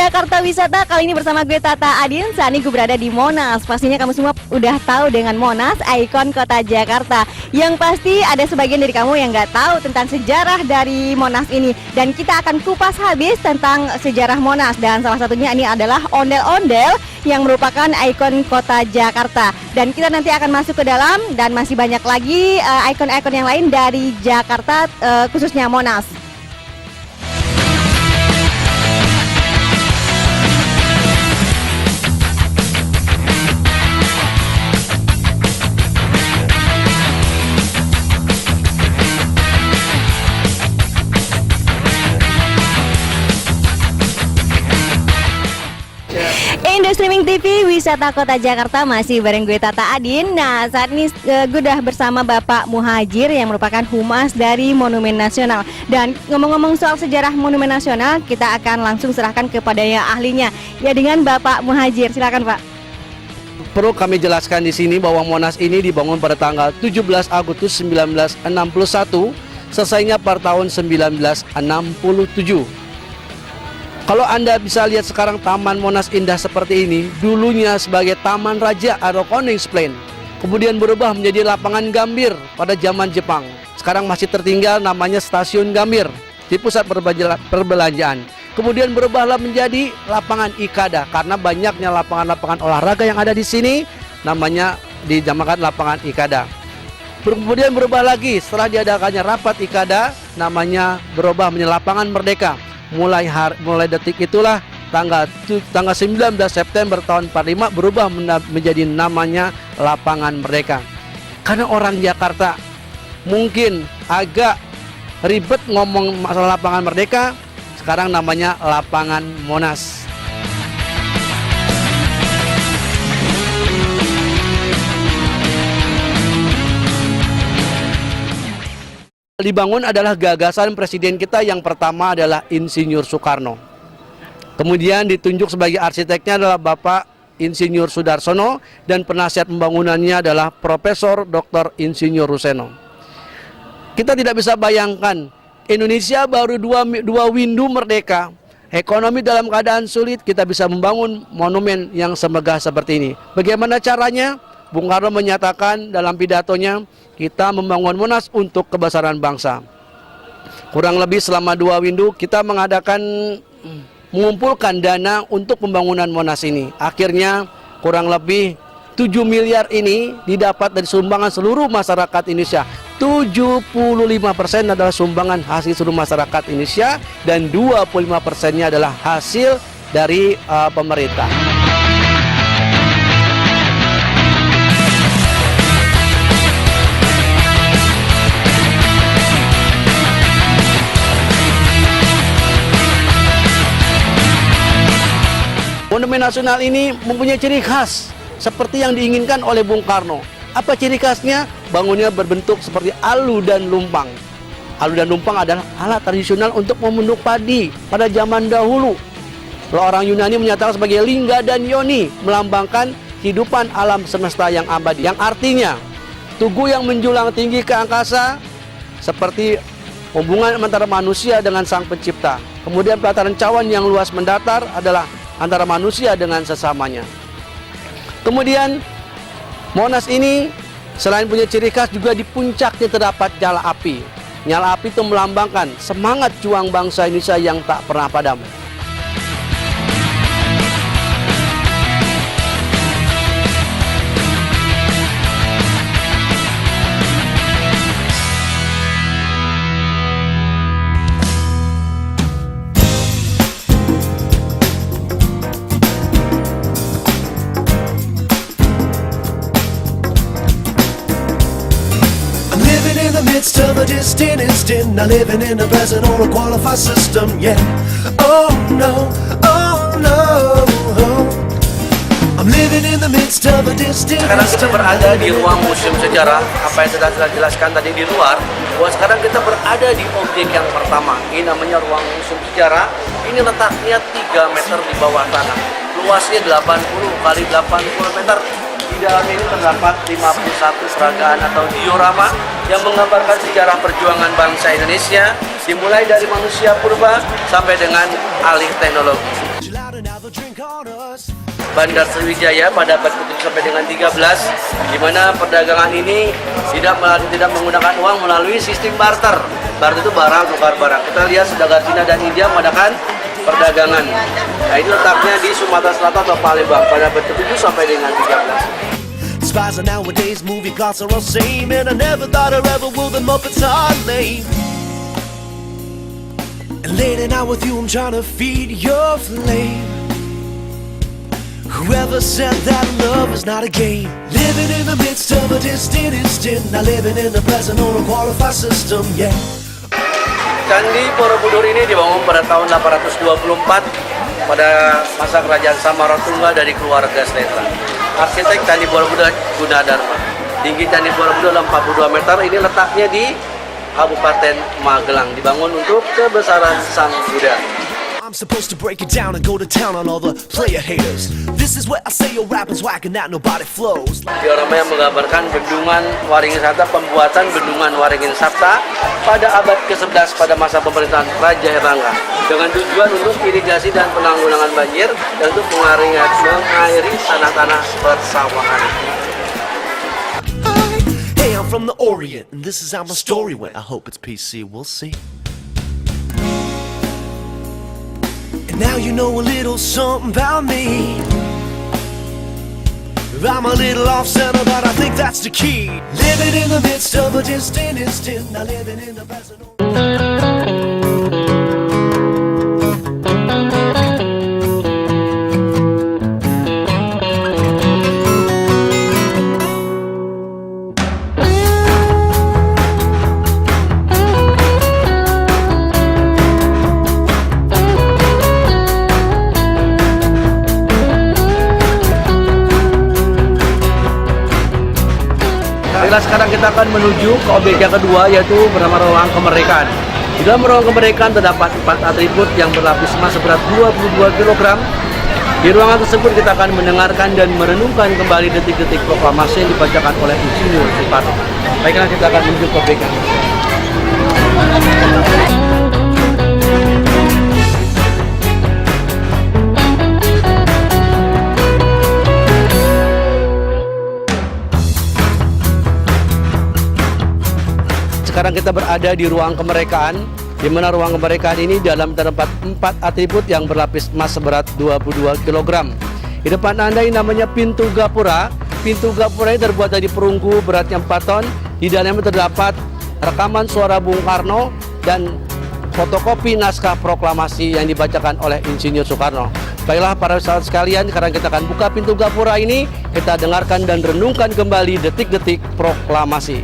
Jakarta Wisata. Kali ini bersama gue Tata Adin. Saat ini gue berada di Monas. Pastinya kamu semua udah tahu dengan Monas, ikon kota Jakarta. Yang pasti ada sebagian dari kamu yang nggak tahu tentang sejarah dari Monas ini. Dan kita akan kupas habis tentang sejarah Monas. Dan salah satunya ini adalah ondel-ondel yang merupakan ikon kota Jakarta. Dan kita nanti akan masuk ke dalam dan masih banyak lagi ikon-ikon yang lain dari Jakarta, khususnya Monas. Indo Streaming TV Wisata Kota Jakarta masih bareng gue Tata Adin. Nah, saat ini gue udah bersama Bapak Muhajir yang merupakan humas dari Monumen Nasional. Dan ngomong-ngomong soal sejarah Monumen Nasional, kita akan langsung serahkan kepada yang ahlinya. Ya, dengan Bapak Muhajir, silakan Pak. Perlu kami jelaskan di sini bahwa Monas ini dibangun pada tanggal 17 Agustus 1961, selesainya pada tahun 1967. Kalau Anda bisa lihat sekarang Taman Monas indah seperti ini, dulunya sebagai Taman Raja atau Koningsplein, kemudian berubah menjadi lapangan gambir pada zaman Jepang. Sekarang masih tertinggal namanya Stasiun Gambir di pusat perbelanjaan. Kemudian berubahlah menjadi lapangan Ikada karena banyaknya lapangan-lapangan olahraga yang ada di sini, namanya dinamakan lapangan Ikada. Kemudian berubah lagi setelah diadakannya rapat Ikada, namanya berubah menjadi lapangan Merdeka. Mulai detik itulah tanggal 19 September tahun 45 berubah menjadi namanya Lapangan Merdeka. Karena orang Jakarta mungkin agak ribet ngomong masalah Lapangan Merdeka, sekarang namanya Lapangan Monas. Dibangun adalah gagasan presiden kita yang pertama adalah Insinyur Soekarno. Kemudian ditunjuk sebagai arsiteknya adalah Bapak Insinyur Sudarsono dan penasihat pembangunannya adalah Profesor Dr. Insinyur Ruseno. Kita tidak bisa bayangkan Indonesia baru dua windu merdeka, ekonomi dalam keadaan sulit, kita bisa membangun monumen yang semegah seperti ini. Bagaimana caranya? Bung Karno menyatakan dalam pidatonya, kita membangun Monas untuk kebesaran bangsa. Kurang lebih selama 2 windu kita mengumpulkan dana untuk pembangunan Monas ini. Akhirnya kurang lebih 7 miliar ini didapat dari sumbangan seluruh masyarakat Indonesia. 75% adalah sumbangan hasil seluruh masyarakat Indonesia dan 25%-nya adalah hasil dari pemerintah. Monumen Nasional ini mempunyai ciri khas seperti yang diinginkan oleh Bung Karno. Apa ciri khasnya? Bangunnya berbentuk seperti alu dan lumpang. Alu dan lumpang adalah alat tradisional untuk memenduk padi pada zaman dahulu. Kalau orang Yunani menyatakan sebagai lingga dan yoni, melambangkan kehidupan alam semesta yang abadi. Yang artinya, tugu yang menjulang tinggi ke angkasa seperti hubungan antara manusia dengan sang pencipta. Kemudian pelataran cawan yang luas mendatar adalah antara manusia dengan sesamanya. Kemudian Monas ini selain punya ciri khas juga di puncaknya terdapat nyala api. Nyala api itu melambangkan semangat juang bangsa Indonesia yang tak pernah padam. Midst of a distant instant, not living in the present or a qualified system, yeah. Oh no, oh no, oh. I'm living in the midst of a distant Sekarang kita berada di ruang museum sejarah. Apa yang sudah saya jelaskan tadi di luar, bahwa sekarang kita berada di objek yang pertama. Ini namanya ruang museum sejarah. Ini letaknya 3 meter di bawah tanah. Luasnya 80 kali 80 meter. Di dalam ini terdapat 51 peragaan atau diorama yang menggambarkan sejarah perjuangan bangsa Indonesia dimulai dari manusia purba sampai dengan alih teknologi. Bandar Sriwijaya pada abad ke-7 sampai dengan 13, di mana perdagangan ini tidak menggunakan uang melalui sistem barter. Barter itu barang tukar barang. Kita lihat sedangkan Cina dan India mengadakan perdagangan. Nah, ini letaknya di Sumatera Selatan atau Palembang pada abad ke-7 sampai dengan 13. Spies are nowadays, movie plots are all same, and I never thought I ever will the Muppets are lame. And late at night with you, I'm trying to feed your flame. Whoever said that love is not a game? Living in the midst of a distant instant, not living in the present or a qualified system, yeah. Candi Borobudur ini dibangun pada tahun 824 pada masa kerajaan Samaratungga dari keluarga Sletra. Arsitek Candi Borobudur Gunadarma. Tinggi Candi Borobudur 42 meter, ini letaknya di Kabupaten Magelang, dibangun untuk kebesaran Sang Buddha. I'm supposed to break it down and go to town on all the player haters. This is where I say your rappers whacking out, nobody flows. Diorama yang menggambarkan bendungan Waringin Sabta, pembuatan bendungan Waringin Sabta pada abad ke-11 pada masa pemerintahan Raja Erlangga dengan tujuan untuk irigasi dan penanggulangan banjir dan untuk mengairi tanah-tanah persawahan. Hey, I'm from the Orient, and this is how my story went. I hope it's PC, we'll see. And now you know a little something about me. I'm a little off center, but I think that's the key. Living in the midst of a distant instant, not living in the present. Baiklah, sekarang kita akan menuju ke objek yang kedua, yaitu bernama Ruang Kemerdekaan. Di dalam Ruang Kemerdekaan terdapat 4 atribut yang berlapis emas seberat 22 kg. Di ruangan tersebut kita akan mendengarkan dan merenungkan kembali detik-detik proklamasi yang dibacakan oleh Insinyur Soekarno. Baiklah, kita akan menuju ke objek yang kedua. Sekarang kita berada di Ruang Kemerdekaan, di mana Ruang Kemerdekaan ini dalam terdapat 4 atribut yang berlapis emas seberat 22 kg. Di depan Anda ini namanya pintu gapura. Pintu gapura ini terbuat dari perunggu beratnya 4 ton. Di dalamnya terdapat rekaman suara Bung Karno dan fotokopi naskah proklamasi yang dibacakan oleh Insinyur Soekarno. Baiklah para sahabat sekalian, sekarang kita akan buka pintu gapura ini, kita dengarkan dan renungkan kembali detik-detik proklamasi.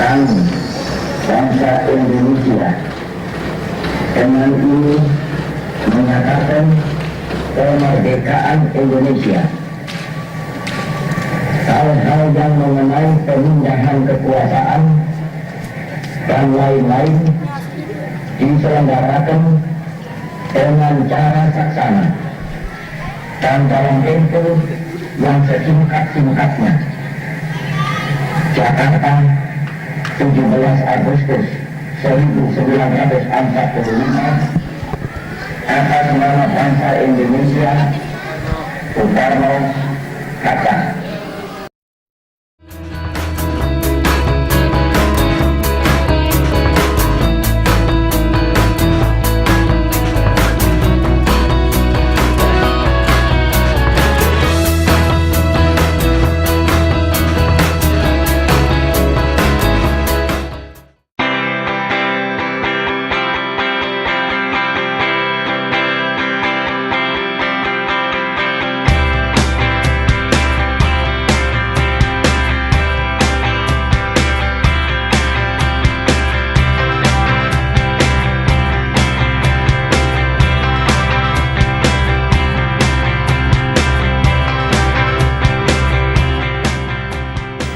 Kami, bangsa Indonesia, dengan ini menyatakan kemerdekaan Indonesia. Hal-hal yang mengenai pemindahan kekuasaan dan lain-lain diselenggarakan dengan cara saksana dan dalam tempo yang sesingkat-singkatnya. Jakarta, 17 Agustus 1945, atas nama bangsa Indonesia, Soekarno, Hatta.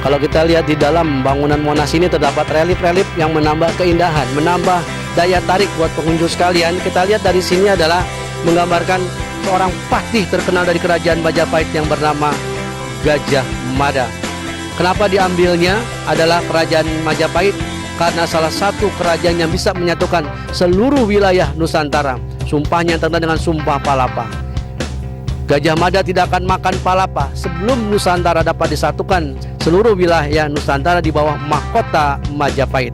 Kalau kita lihat di dalam bangunan Monas ini terdapat relief-relief yang menambah keindahan, menambah daya tarik buat pengunjung sekalian. Kita lihat dari sini adalah menggambarkan seorang patih terkenal dari kerajaan Majapahit yang bernama Gajah Mada. Kenapa diambilnya adalah kerajaan Majapahit? Karena salah satu kerajaan yang bisa menyatukan seluruh wilayah Nusantara. Sumpahnya terkenal dengan Sumpah Palapa. Gajah Mada tidak akan makan palapa sebelum Nusantara dapat disatukan seluruh wilayah Nusantara di bawah mahkota Majapahit.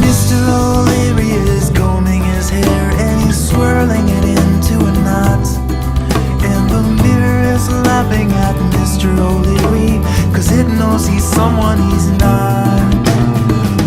Mr. O'Leary is combing his hair and he's swirling it into a knot. And the mirror is laughing at Mr. O'Leary, cause it knows he's someone he's not.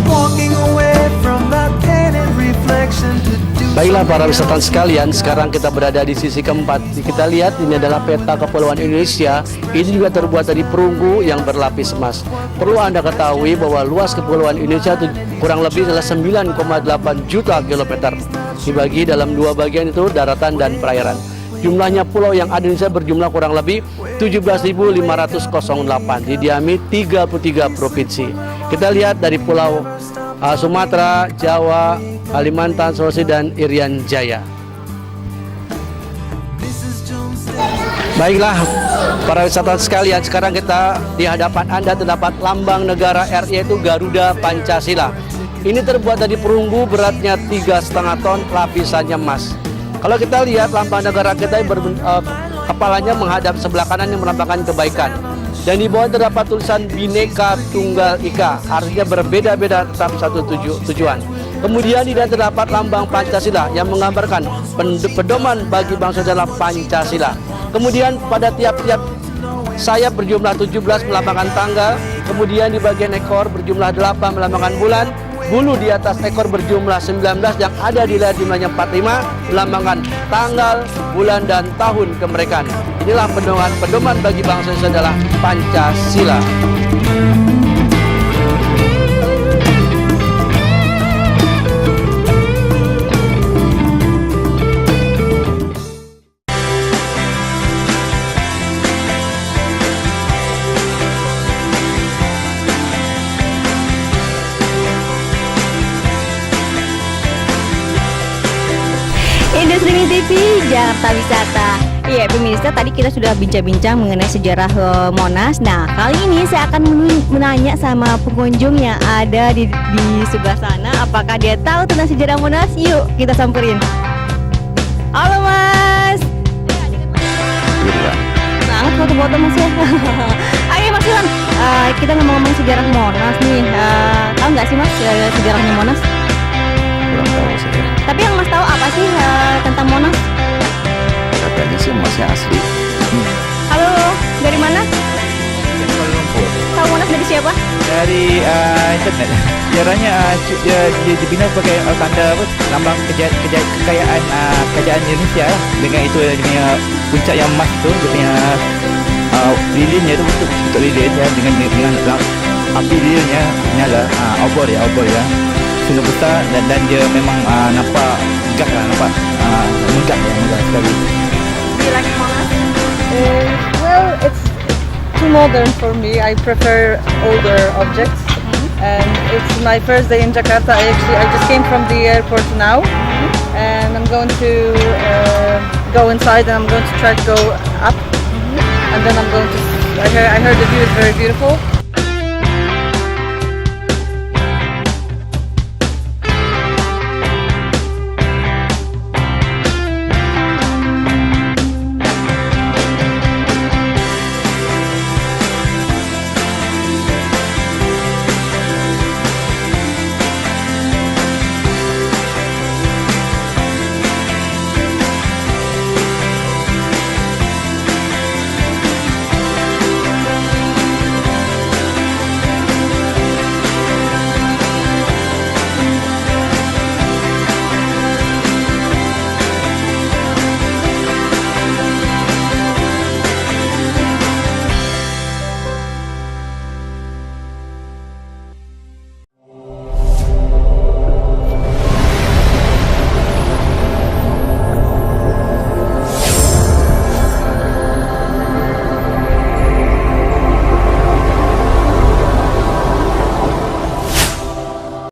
Walking away from that painted reflection to do. Baiklah para wisatawan sekalian, sekarang kita berada di sisi keempat. Kita lihat ini adalah peta kepulauan Indonesia. Ini juga terbuat dari perunggu yang berlapis emas. Perlu Anda ketahui bahwa luas kepulauan Indonesia itu kurang lebih adalah 9,8 juta kilometer. Dibagi dalam dua bagian itu daratan dan perairan. Jumlahnya pulau yang ada di Indonesia berjumlah kurang lebih 17.508. Didiami 33 provinsi. Kita lihat dari pulau Sumatera, Jawa, Kalimantan, Sulawesi, dan Irian Jaya. Baiklah para wisatawan sekalian, sekarang kita di hadapan Anda terdapat lambang negara RI, yaitu Garuda Pancasila. Ini terbuat dari perunggu, beratnya 3,5 ton, lapisannya emas. Kalau kita lihat lambang negara kita, kepalanya menghadap sebelah kanan yang melambangkan kebaikan. Dan di bawah terdapat tulisan Bhinneka Tunggal Ika, artinya berbeda-beda tetap satu tujuan. Kemudian di dalam terdapat lambang Pancasila yang menggambarkan pedoman bagi bangsa adalah Pancasila. Kemudian pada tiap-tiap sayap berjumlah 17 melambangkan tanggal. Kemudian di bagian ekor berjumlah 8 melambangkan bulan. Bulu di atas ekor berjumlah 19 yang ada di layar jumlahnya 45 melambangkan tanggal, bulan, dan tahun kemerdekaan. Inilah pedoman bagi bangsa Indonesia adalah Pancasila. Industri TV Jakarta Wisata. Iya pemirsa, tadi kita sudah bincang-bincang mengenai sejarah Monas. Nah kali ini saya akan menanya sama pengunjung yang ada di sebelah sana, apakah dia tahu tentang sejarah Monas? Yuk kita samperin. Halo Mas. Banget foto-foto Mas ya. Ayo Mas Iwan, kita ngomong-ngomong sejarah Monas nih. Tahu nggak sih Mas sejarahnya Monas? Kurang tahu saya. Tapi yang Mas tahu apa sih tentang Monas? Katanya sih emasnya asli. Halo, dari mana? Tahu Monas dari siapa? Dari internet. Sejarahnya dia dibina sebagai tanda lambang kekayaan kerajaan Indonesia lah. Dengan itu dia punya puncak yang emas tu, dia punya lilinnya tu bentuk lilin ya, dengan api lilinnya nyala, obor ya sungguh besar dan dia memang nampak megah lah, nampak megah sekali. Do you like Monas? Well, it's too modern for me. I prefer older objects. And it's my first day in Jakarta. I just came from the airport now. And I'm going to go inside and I'm going to try to go up. And then I'm going to, I heard the view is very beautiful.